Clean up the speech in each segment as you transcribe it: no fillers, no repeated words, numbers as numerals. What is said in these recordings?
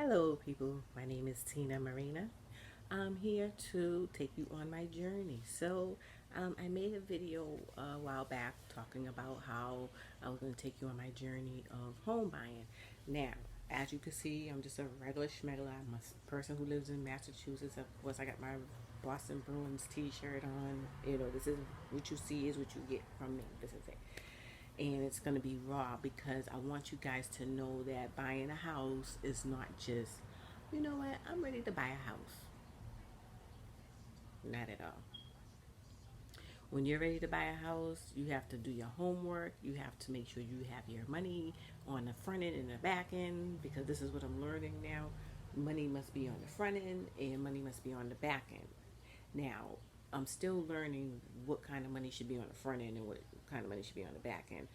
Hello, people. My name is Tina Marina. I'm here to take you on my journey. I made a video a while back talking about how I was going to take you on my journey of home buying. Now, as you can see, I'm just a regular schmegler. I'm a person who lives in Massachusetts. Of course, I got my Boston Bruins t-shirt on. This is what you see is what you get from me. This is it, and it's going to be raw because I want you guys to know that buying a house is not just, you know what, I'm ready to buy a house. Not at all. When you're ready to buy a house, you have to do your homework. You have to make sure you have your money on the front end and the back end because this is what I'm learning now. Money must be on the front end and money must be on the back end. Now, I'm still learning what kind of money should be on the front end and what kind of money should be on the back end,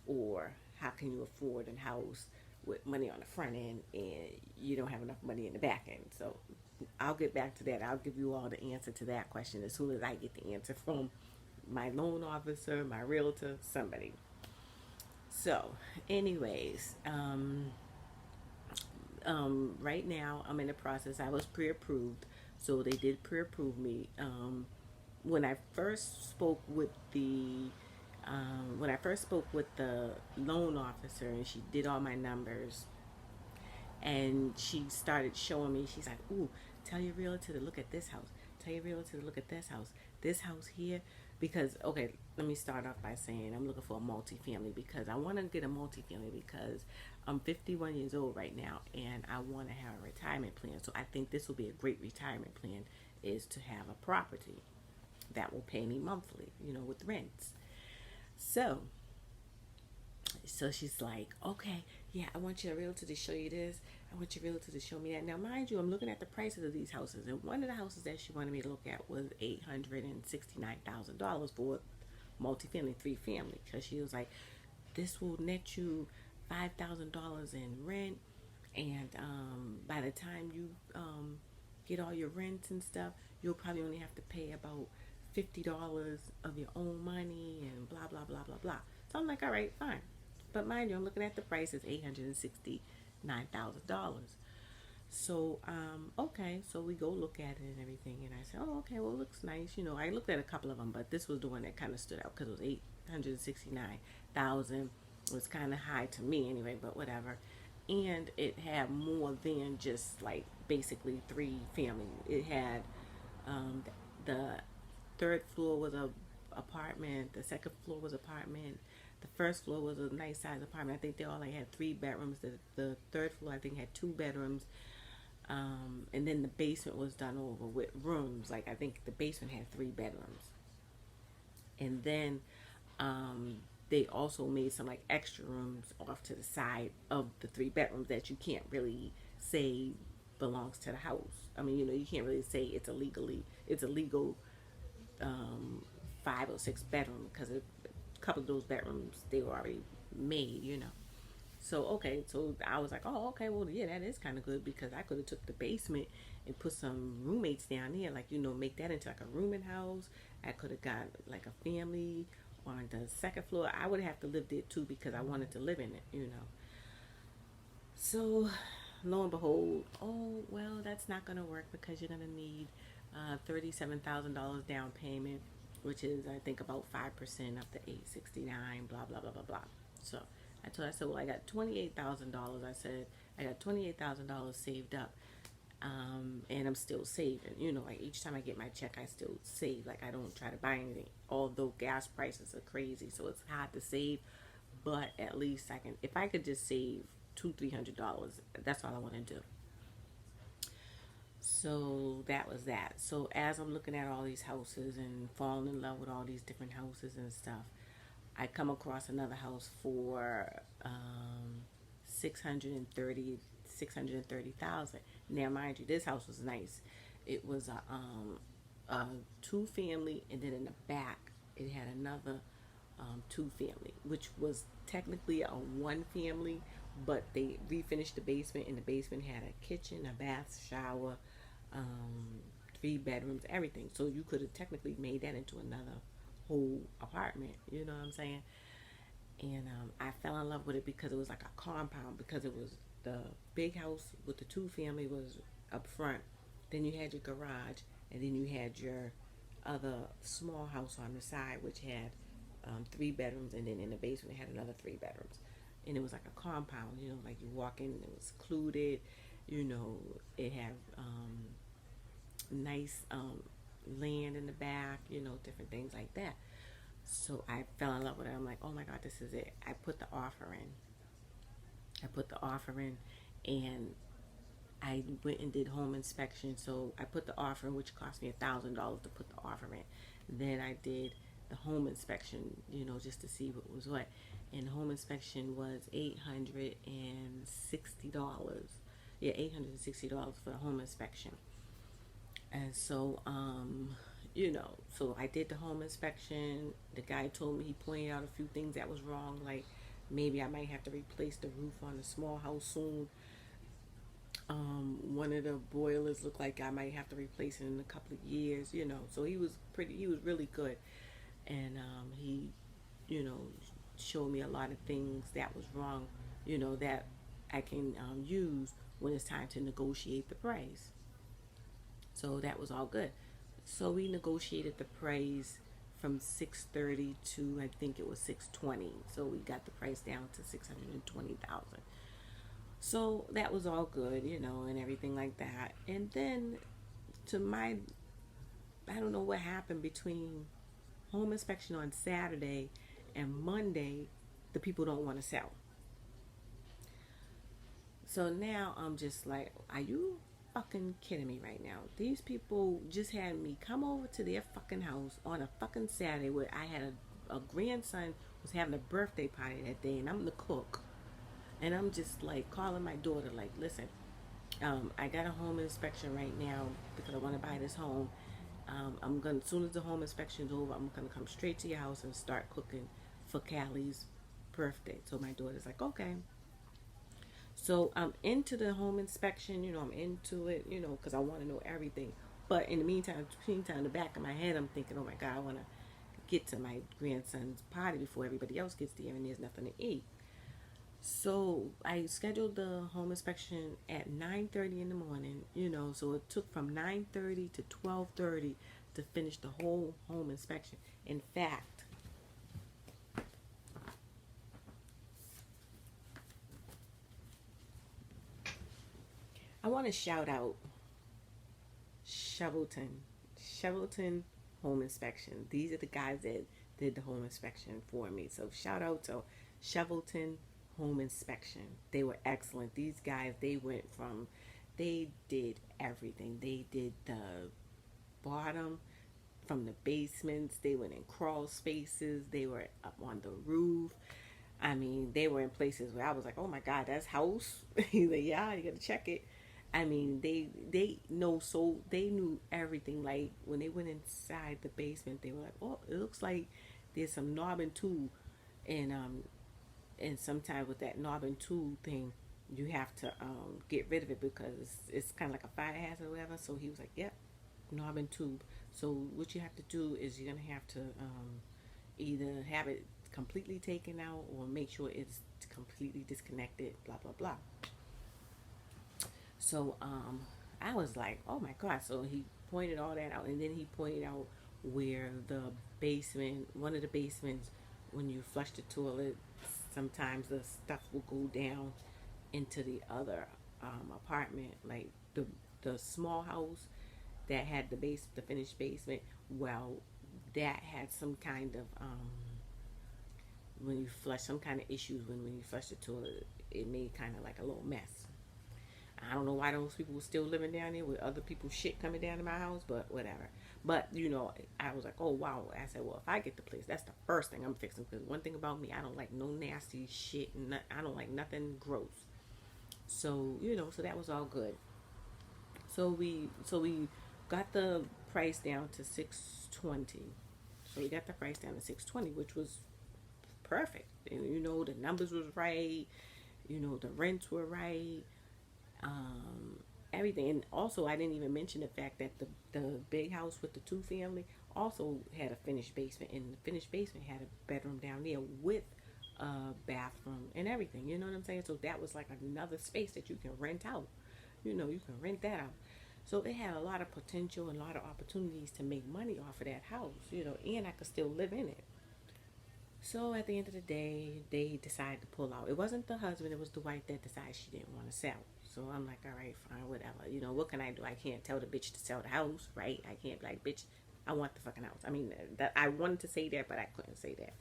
or how can you afford a house with money on the front end and you don't have enough money in the back end. So I'll get back to that. I'll give you all the answer to that question as soon as I get the answer from my loan officer, my realtor, somebody. So, anyways, right now I'm in the process. I was pre-approved, so they did pre-approve me. When I first spoke with the when I first spoke with the loan officer, and she did all my numbers, and she started showing me. She's like, "Ooh, tell your realtor to look at this house. Tell your realtor to look at this house. This house here." Because okay, let me start off by saying I'm looking for a multifamily because I want to get a multifamily because I'm 51 years old right now and I want to have a retirement plan. So I think this will be a great retirement plan is to have a property that will pay me monthly, with rents. So so she's like, okay, yeah, I want your realtor to show you this. I want your realtor to show me that. Now, mind you, I'm looking at the prices of these houses, and one of the houses that she wanted me to look at was $869,000 for multifamily, three family. Because she was like, this will net you $5,000 in rent, and by the time you get all your rents and stuff, you'll probably only have to pay about $50 of your own money, and blah blah blah blah blah. So I'm like, all right, fine. But mind you, I'm looking at the price is $869,000. So, okay, so we go look at it and everything, and I said, oh, okay, well, it looks nice. I looked at a couple of them, but this was the one that kind of stood out because it was 869,000. It was kind of high to me anyway, but whatever. And it had more than just like basically three family. It had the third floor was a apartment. The second floor was apartment. The first floor was a nice size apartment. I think they all like had three bedrooms. The third floor I think had two bedrooms. And then the basement was done over with rooms. Like I think the basement had three bedrooms. And then they also made some like extra rooms off to the side of the three bedrooms that you can't really say belongs to the house. I mean, you can't really say it's a legal um, 5 or 6 bedroom because a couple of those bedrooms they were already made. So okay, so I was like, oh okay, well yeah, that is kind of good because I could have took the basement and put some roommates down there, like make that into like a rooming house. I could have got like a family on the second floor. I would have to live there too because I wanted to live in it. So lo and behold, oh well, that's not gonna work because you're gonna need $37,000 down payment, which is I think about 5% of the 869. Blah blah blah blah blah. So I said, well, I got $28,000. I said I got $28,000 saved up, and I'm still saving. Like each time I get my check, I still save. Like I don't try to buy anything. Although gas prices are crazy, so it's hard to save. But at least I can. If I could just save $200-300, that's all I want to do. So that was that. So as I'm looking at all these houses and falling in love with all these different houses and stuff, I come across another house for 630,000. Now, mind you, this house was nice. It was a two family, and then in the back it had another two family, which was technically a one family, but they refinished the basement, and the basement had a kitchen, a bath, shower, um, three bedrooms, everything. So you could have technically made that into another whole apartment. You know what I'm saying? And I fell in love with it because it was like a compound because it was the big house with the two family was up front. Then you had your garage, and then you had your other small house on the side, which had 3 bedrooms, and then in the basement it had another 3 bedrooms. And it was like a compound, like you walk in, it was secluded, it had nice land in the back, different things like that. So I fell in love with it. I'm like, oh my God, this is it. I put the offer in. And I went and did home inspection. So I put the offer in, which cost me $1,000 to put the offer in. Then I did the home inspection, just to see what was what. And the home inspection was $860. Yeah, $860 for the home inspection. And so, so I did the home inspection. The guy told me, he pointed out a few things that was wrong, like maybe I might have to replace the roof on the small house soon. One of the boilers looked like I might have to replace it in a couple of years, So he was really good. And he, you know, showed me a lot of things that was wrong, that I can use when it's time to negotiate the price. So that was all good. So we negotiated the price from 630 to, I think it was 620. So we got the price down to 620,000. So that was all good, and everything like that. And then I don't know what happened between home inspection on Saturday and Monday, the people don't want to sell. So now I'm just like, are you fucking kidding me right now? These people just had me come over to their fucking house on a fucking Saturday where I had a grandson was having a birthday party that day, and I'm the cook. And I'm just like calling my daughter, like, listen, I got a home inspection right now because I want to buy this home. I'm gonna, as soon as the home inspection's over, I'm gonna come straight to your house and start cooking for Callie's birthday. So my daughter's like, okay. So I'm into the home inspection, I'm into it, because I want to know everything. But in the meantime, in the back of my head, I'm thinking, oh my God, I want to get to my grandson's party before everybody else gets there and there's nothing to eat. So I scheduled the home inspection at 9:30 in the morning, so it took from 9:30 to 12:30 to finish the whole home inspection. In fact, I want to shout out Shovelton Home Inspection. These are the guys that did the home inspection for me. So shout out to Shovelton Home Inspection. They were excellent. These guys, they did everything. They did the bottom from the basements. They went in crawl spaces. They were up on the roof. I mean, they were in places where I was like, oh my God, that's house. He's like, yeah, you got to check it. I mean, they knew everything. Like when they went inside the basement, they were like, "Oh, it looks like there's some knob and tube," and sometimes with that knob and tube thing, you have to get rid of it because it's kind of like a fire hazard or whatever. So he was like, "Yep, knob and tube." So what you have to do is you're gonna have to either have it completely taken out or make sure it's completely disconnected. Blah blah blah. So I was like, oh my God. So he pointed all that out, and then he pointed out where the basement, one of the basements, when you flush the toilet, sometimes the stuff will go down into the other apartment, like the small house that had the finished basement. Well, that had some kind of when you flush, some kind of issues when you flush the toilet, it made kind of like a little mess. I don't know why those people were still living down there with other people's shit coming down to my house, but whatever. But, I was like, oh, wow. I said, well, if I get the place, that's the first thing I'm fixing. Because one thing about me, I don't like no nasty shit. And I don't like nothing gross. So, so that was all good. So we got the price down to 620. So we got the price down to 620, which was perfect. And, the numbers was right. The rents were right. Everything. And also I didn't even mention the fact that the big house with the two family also had a finished basement, and the finished basement had a bedroom down there with bathroom and everything. You know what I'm saying? So that was like another space that you can rent out. You know, you can rent that out. So it had a lot of potential and a lot of opportunities to make money off of that house, you know, and I could still live in it. So at the end of the day, they decided to pull out. It wasn't the husband, it was the wife that decided she didn't want to sell. So I'm like, all right, fine, whatever. You know, what can I do? I can't tell the bitch to sell the house, right? I can't be like, bitch, I want the fucking house. I mean, that I wanted to say that, but I couldn't say that.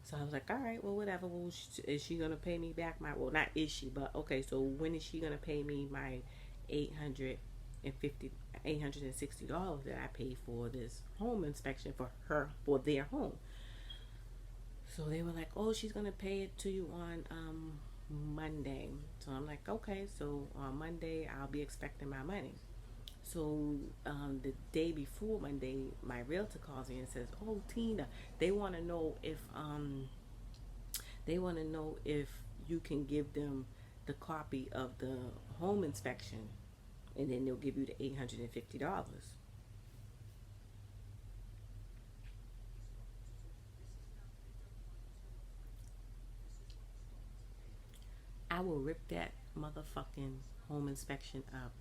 So I was like, all right, well, whatever. Well, is she gonna pay me back my? Well, not is she, but okay. So when is she gonna pay me my 850, $860 that I paid for this home inspection for her for their home? So they were like, oh, she's gonna pay it to you on Monday. So I'm like, okay. So on Monday, I'll be expecting my money. So the day before Monday, my realtor calls me and says, "Oh, Tina, they want to know if you can give them the copy of the home inspection, and then they'll give you the $850." I will rip that motherfucking home inspection up,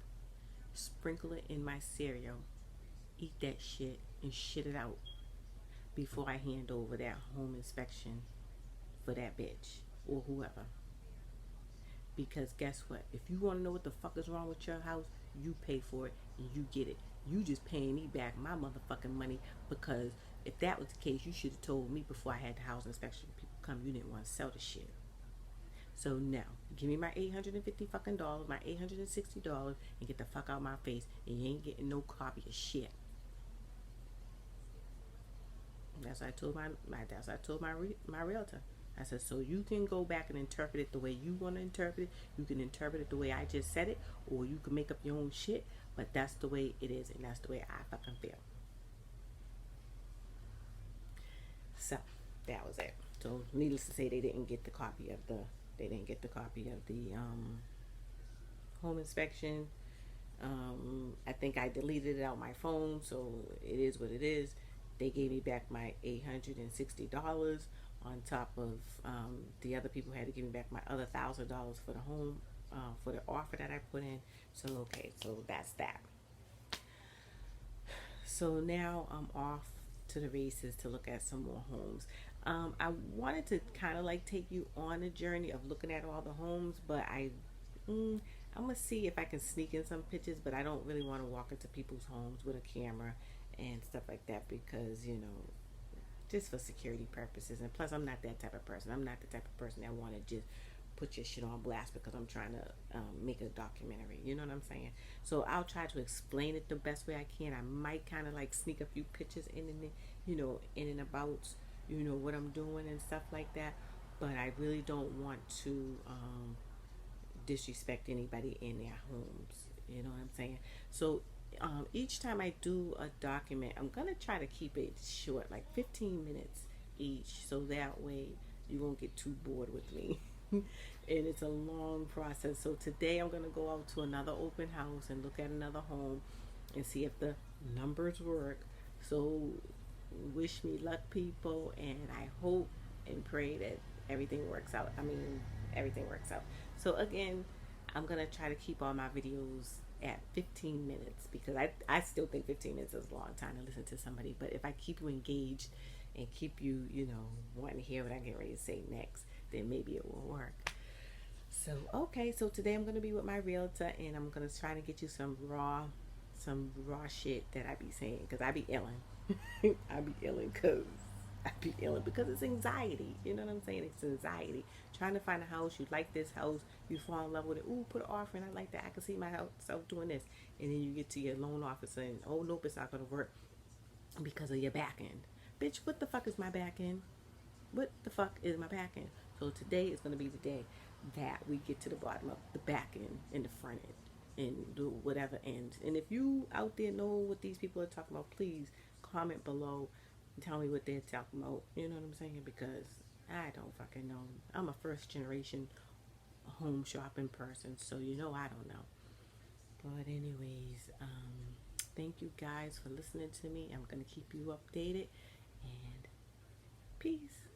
sprinkle it in my cereal, eat that shit, and shit it out before I hand over that home inspection for that bitch or whoever. Because guess what? If you want to know what the fuck is wrong with your house, you pay for it and you get it. You just paying me back my motherfucking money because if that was the case, you should have told me before I had the house inspection people come. You didn't want to sell the shit. So now, give me my $850 fucking dollars, my $860, and get the fuck out of my face. And you ain't getting no copy of shit. That's what I told that's what I told my realtor. I said, so you can go back and interpret it the way you want to interpret it. You can interpret it the way I just said it, or you can make up your own shit. But that's the way it is, and that's the way I fucking feel. So that was it. So needless to say, they didn't get the copy of the home inspection. I think I deleted it out my phone, so it is what it is. They gave me back my $860 on top of the other people had to give me back my other $1,000 for the home for the offer that I put in. So okay, so that's that. So now I'm off to the races to look at some more homes. I wanted to kind of like take you on a journey of looking at all the homes, but I'm gonna see if I can sneak in some pictures. But I don't really want to walk into people's homes with a camera and stuff like that because just for security purposes. And plus, I'm not that type of person. I'm not the type of person that want to just put your shit on blast because I'm trying to make a documentary. You know what I'm saying? So I'll try to explain it the best way I can. I might kind of like sneak a few pictures in and about, what I'm doing and stuff like that. But I really don't want to disrespect anybody in their homes. You know what I'm saying? So each time I do a document, I'm gonna try to keep it short, like 15 minutes each, so that way you won't get too bored with me. And it's a long process. So today I'm gonna go out to another open house and look at another home and see if the numbers work. So wish me luck, people, and I hope and pray that everything works out. I mean, everything works out. So again, I'm gonna try to keep all my videos at 15 minutes because I still think 15 minutes is a long time to listen to somebody. But if I keep you engaged and keep you, wanting to hear what I get ready to say next, then maybe it will work. So okay, so today I'm gonna be with my realtor and I'm gonna try to get you some raw shit that I be saying because I be illin. I be illin because it's anxiety. You know what I'm saying? It's anxiety. Trying to find a house, you like this house, you fall in love with it. Ooh, put an offer in. I like that. I can see myself doing this. And then you get to your loan officer and oh nope, it's not gonna work because of your back end. Bitch, what the fuck is my back end? What the fuck is my back end? So today is gonna be the day that we get to the bottom of the back end and the front end and do whatever ends. And if you out there know what these people are talking about, please comment below and tell me what they're talking about. You know what I'm saying? Because I don't fucking know. I'm a first generation home shopping person, so I don't know. But anyways, thank you guys for listening to me. I'm gonna keep you updated and peace.